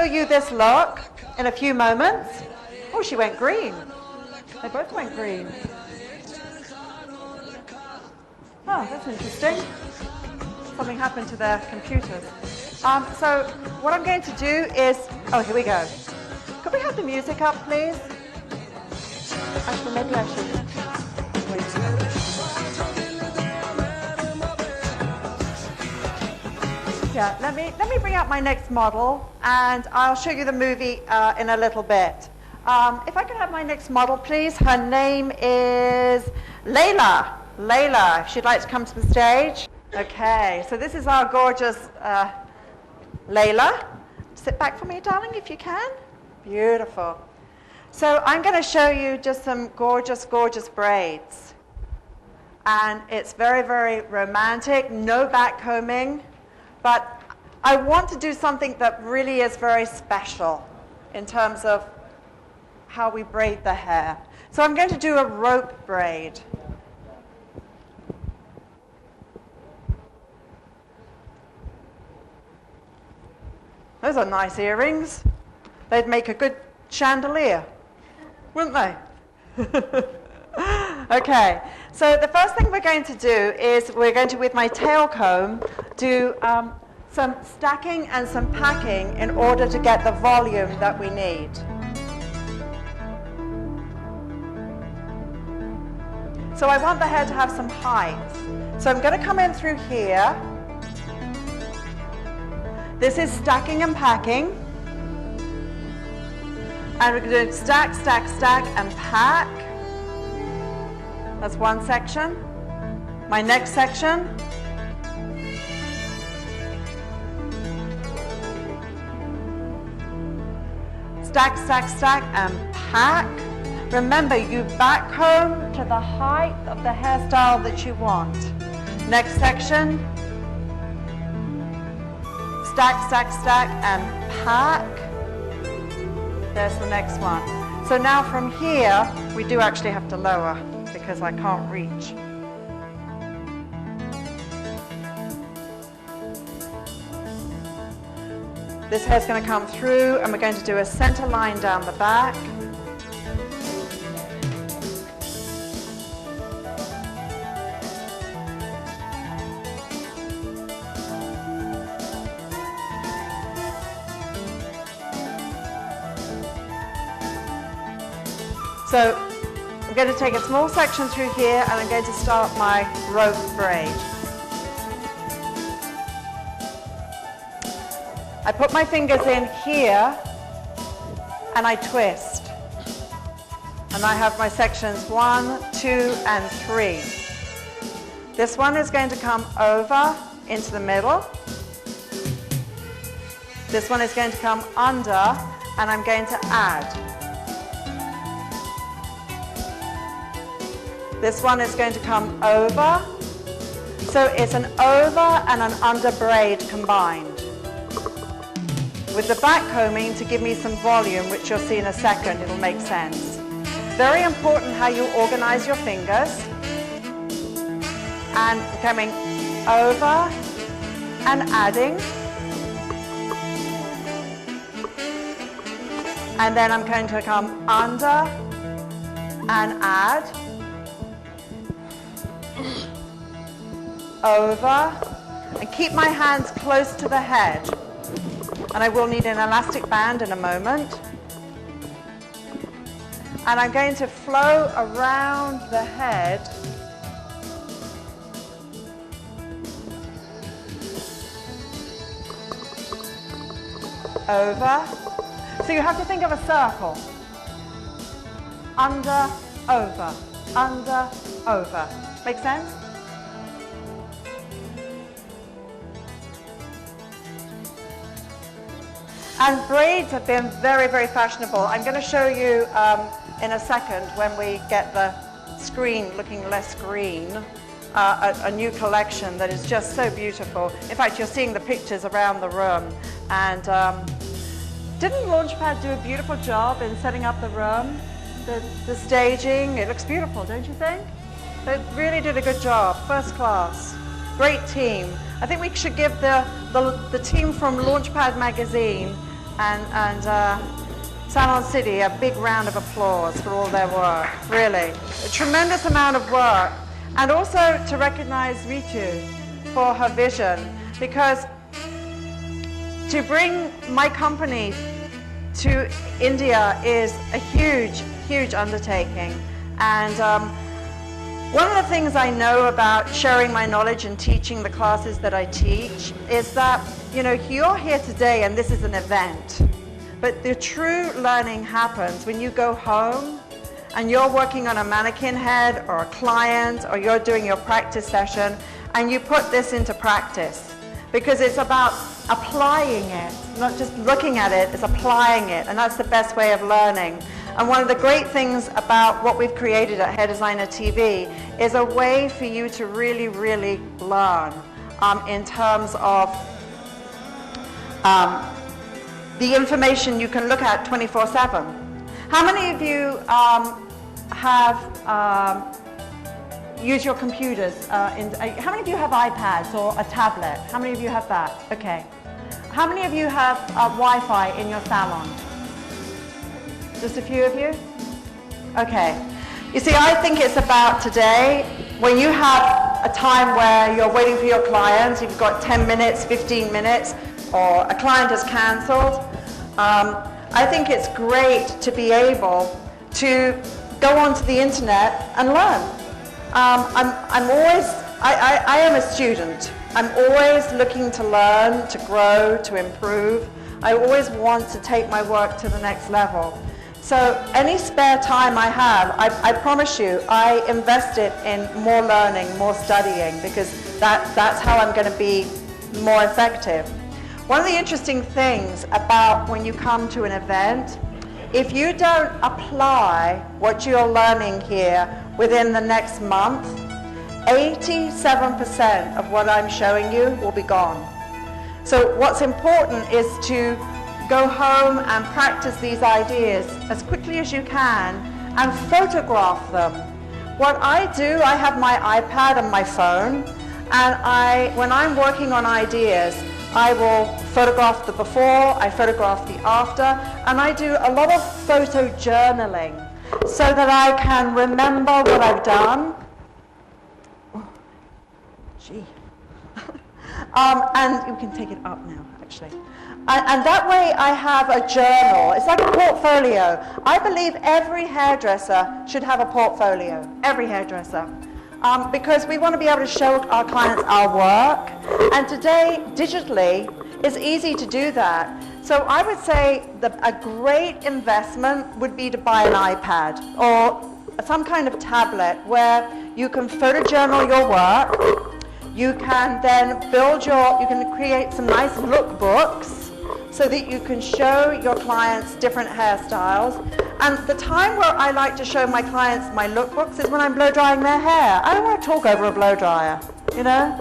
show you this look in a few moments. Oh, she went green. They both went green. Oh, that's interesting. Something happened to their computers. So what I'm going to do is, oh, here we go. Could we have the music up, please? Actually, maybe I should. Wait. Yeah, let me bring out my next model, and I'll show you the movie in a little bit. If I could have my next model, please. Her name is Layla. Layla, if she'd like to come to the stage. Okay, so this is our gorgeous Layla. Sit back for me, darling, if you can. Beautiful. So I'm going to show you just some gorgeous, gorgeous braids. And it's very, very romantic, no back combing. But I want to do something that really is very special in terms of how we braid the hair. So I'm going to do a rope braid. Those are nice earrings. They'd make a good chandelier, wouldn't they? Okay, so the first thing we're going to do is we're going to, with my tail comb, do some stacking and some packing in order to get the volume that we need. So I want the hair to have some height. So I'm going to come in through here. This is stacking and packing. And we're going to do stack, stack, stack, and pack. That's one section. My next section. Stack, stack, stack, and pack. Remember, you back comb to the height of the hairstyle that you want. Next section. Stack, stack, stack, and pack. There's the next one. So now from here, we do actually have to lower because I can't reach. This hair's going to come through and we're going to do a center line down the back. So I'm going to take a small section through here and I'm going to start my rope braid. I put my fingers in here and I twist. And I have my sections 1, 2, and 3. This one is going to come over into the middle. This one is going to come under and I'm going to add. This one is going to come over. So it's an over and an under braid combined. With the back combing to give me some volume, which you'll see in a second, it'll make sense. Very important how you organize your fingers. And coming over and adding. And then I'm going to come under and add. Over, and keep my hands close to the head. And I will need an elastic band in a moment. And I'm going to flow around the head. Over. So you have to think of a circle. Under, over, under, over. Make sense? And braids have been very, very fashionable. I'm going to show you in a second when we get the screen looking less green, a new collection that is just so beautiful. In fact, you're seeing the pictures around the room. And didn't Launchpad do a beautiful job in setting up the room? The staging, it looks beautiful, don't you think? They really did a good job, first class. Great team. I think we should give the team from Launchpad magazine and Salon City a big round of applause for all their work, really. A tremendous amount of work. And also to recognize Ritu for her vision, because to bring my company to India is a huge, huge undertaking. And one of the things I know about sharing my knowledge and teaching the classes that I teach is that, you know, you're here today and this is an event. But the true learning happens when you go home and you're working on a mannequin head or a client, or you're doing your practice session, and you put this into practice. Because it's about applying it, not just looking at it, it's applying it, and that's the best way of learning. And one of the great things about what we've created at Hair Designer TV is a way for you to really, really learn in terms of the information you can look at 24/7. How many of you have used your computers? How many of you have iPads or a tablet? How many of you have that? Okay. How many of you have Wi-Fi in your salon? Just a few of you? Okay. You see, I think it's about today, when you have a time where you're waiting for your client, you've got 10 minutes, 15 minutes, or a client has canceled. I think it's great to be able to go onto the internet and learn. I am a student. I'm always looking to learn, to grow, to improve. I always want to take my work to the next level. So any spare time I have, I promise you, I invest it in more learning, more studying, because that's how I'm going to be more effective. One of the interesting things about when you come to an event, if you don't apply what you're learning here within the next month, 87% of what I'm showing you will be gone. So what's important is to go home and practice these ideas as quickly as you can and photograph them. What I do, I have my iPad and my phone, and when I'm working on ideas, I will photograph the before, I photograph the after, and I do a lot of photo journaling so that I can remember what I've done. Oh, gee. And you can take it up now, actually. And that way I have a journal. It's like a portfolio. I believe every hairdresser should have a portfolio, every hairdresser. Because we want to be able to show our clients our work. And today, digitally, it's easy to do that. So I would say that a great investment would be to buy an iPad or some kind of tablet where you can photojournal your work. You can then you can create some nice lookbooks so that you can show your clients different hairstyles. And the time where I like to show my clients my lookbooks is when I'm blow drying their hair. I don't want to talk over a blow dryer, you know?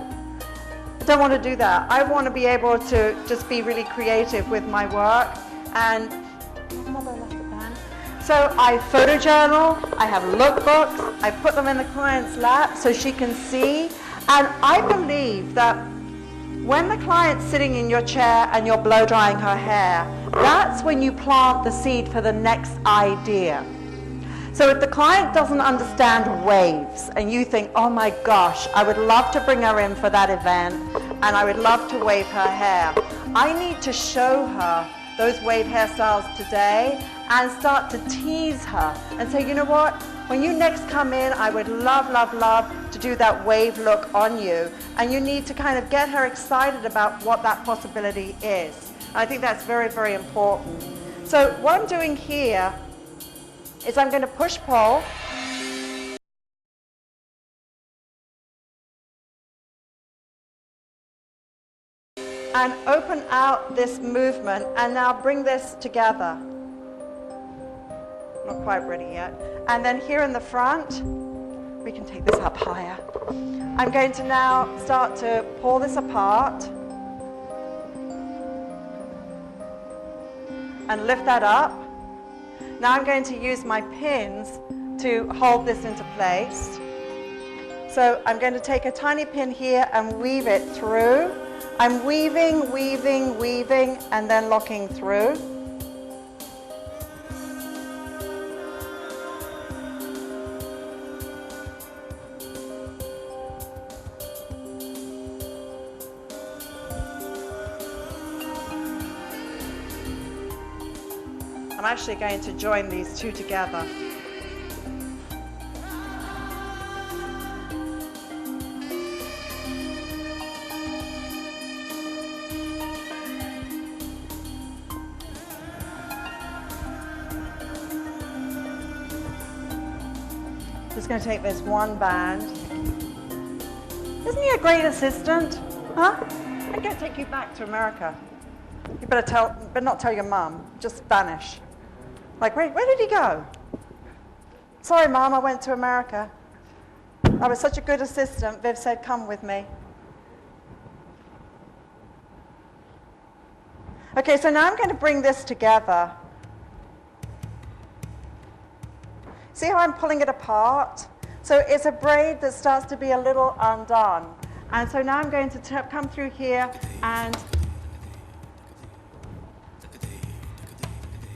I don't want to do that. I want to be able to just be really creative with my work. And so I photojournal, I have lookbooks, I put them in the client's lap so she can see. And I believe that when the client's sitting in your chair and you're blow drying her hair, that's when you plant the seed for the next idea. So if the client doesn't understand waves and you think, oh my gosh, I would love to bring her in for that event and I would love to wave her hair, I need to show her those wave hairstyles today and start to tease her and say, you know what, when you next come in, I would love, love, love to do that wave look on you. And you need to kind of get her excited about what that possibility is. I think that's very, very important. So what I'm doing here is I'm going to push-pull. And open out this movement and now bring this together. Not quite ready yet. And then here in the front, we can take this up higher. I'm going to now start to pull this apart and lift that up. Now I'm going to use my pins to hold this into place. So I'm going to take a tiny pin here and weave it through. I'm weaving, weaving, weaving, and then locking through. I'm actually going to join these two together. Just going to take this one band. Isn't he a great assistant? Huh? I'm going to take you back to America. You better not tell your mum. Just vanish. Like, where did he go? Sorry, Mom, I went to America. I was such a good assistant, Viv said, come with me. Okay, so now I'm going to bring this together. See how I'm pulling it apart? So it's a braid that starts to be a little undone. And so now I'm going to come through here and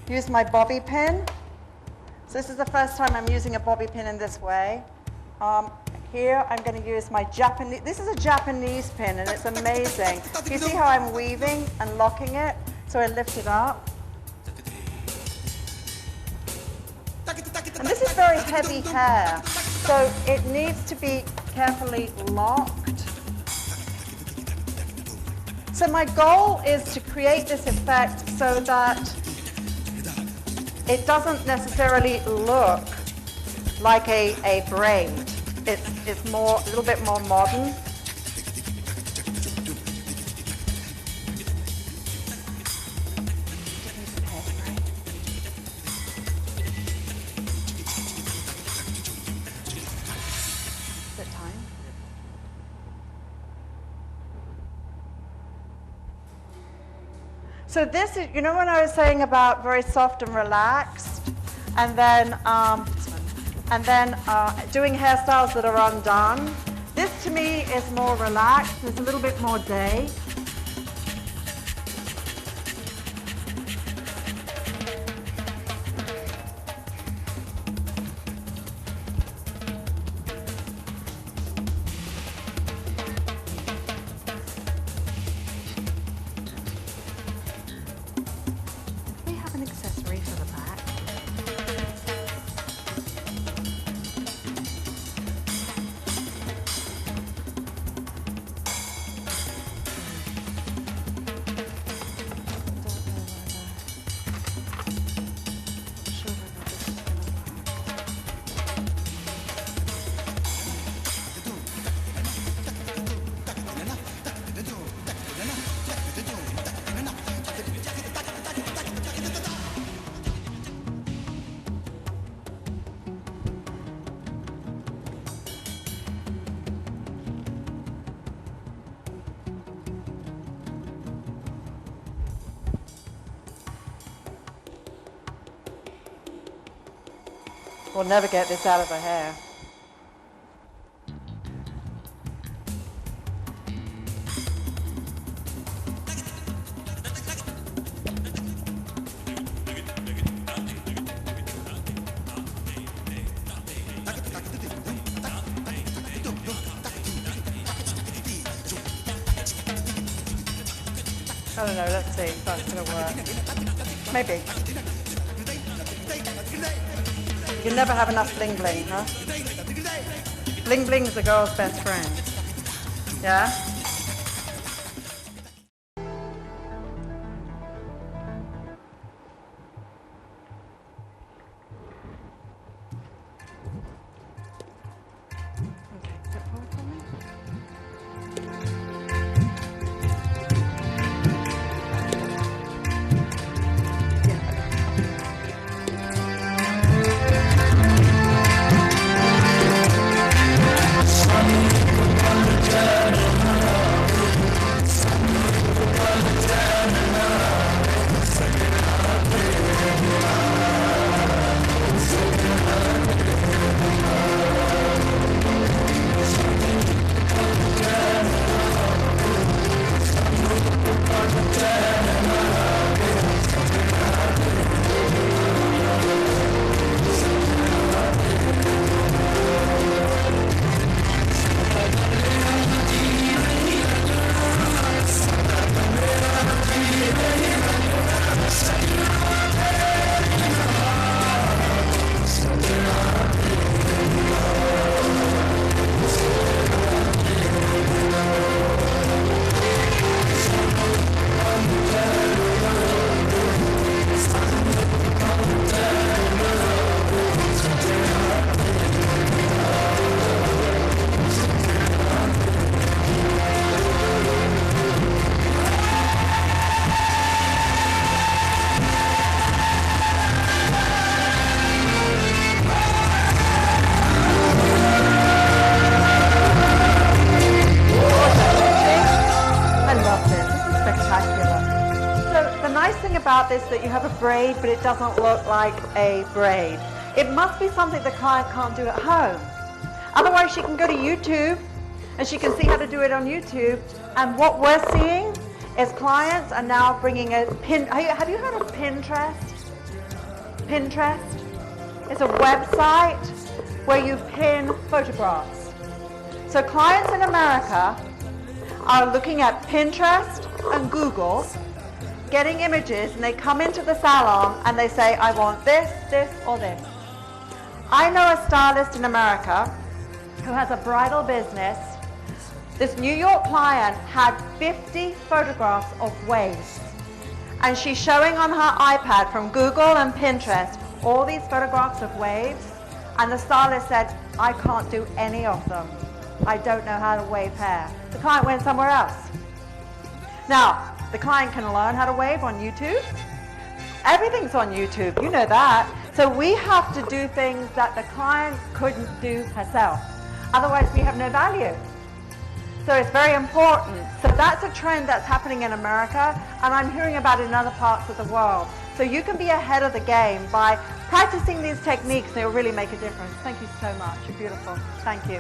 use my bobby pin. So this is the first time I'm using a bobby pin in this way. Here I'm going to use my Japanese, this is a Japanese pin and it's amazing. You see how I'm weaving and locking it? So I lift it up. And this is very heavy hair, so it needs to be carefully locked. So my goal is to create this effect so that it doesn't necessarily look like a braid. It's more, a little bit more modern. So this is, you know when I was saying about very soft and relaxed, and then doing hairstyles that are undone? This to me is more relaxed, there's a little bit more day. We'll never get this out of the hair. I don't know, let's see if that's going to work. Maybe. You can never have enough bling bling, huh? Bling bling's the girl's best friend. Yeah? about this, that you have a braid, but it doesn't look like a braid. It must be something the client can't do at home. Otherwise, she can go to YouTube, and she can see how to do it on YouTube. And what we're seeing is clients are now bringing a pin. Have you heard of Pinterest? Pinterest? It's a website where you pin photographs. So clients in America are looking at Pinterest and Google, getting images, and they come into the salon and they say, I want this, this, or this. I know a stylist in America who has a bridal business. This New York client had 50 photographs of waves, and she's showing on her iPad from Google and Pinterest all these photographs of waves, and the stylist said, I can't do any of them. I don't know how to wave hair. The client went somewhere else. Now, the client can learn how to wave on YouTube. Everything's on YouTube, you know that. So we have to do things that the client couldn't do herself. Otherwise, we have no value. So it's very important. So that's a trend that's happening in America, and I'm hearing about it in other parts of the world. So you can be ahead of the game by practicing these techniques. They'll really make a difference. Thank you so much. You're beautiful. Thank you.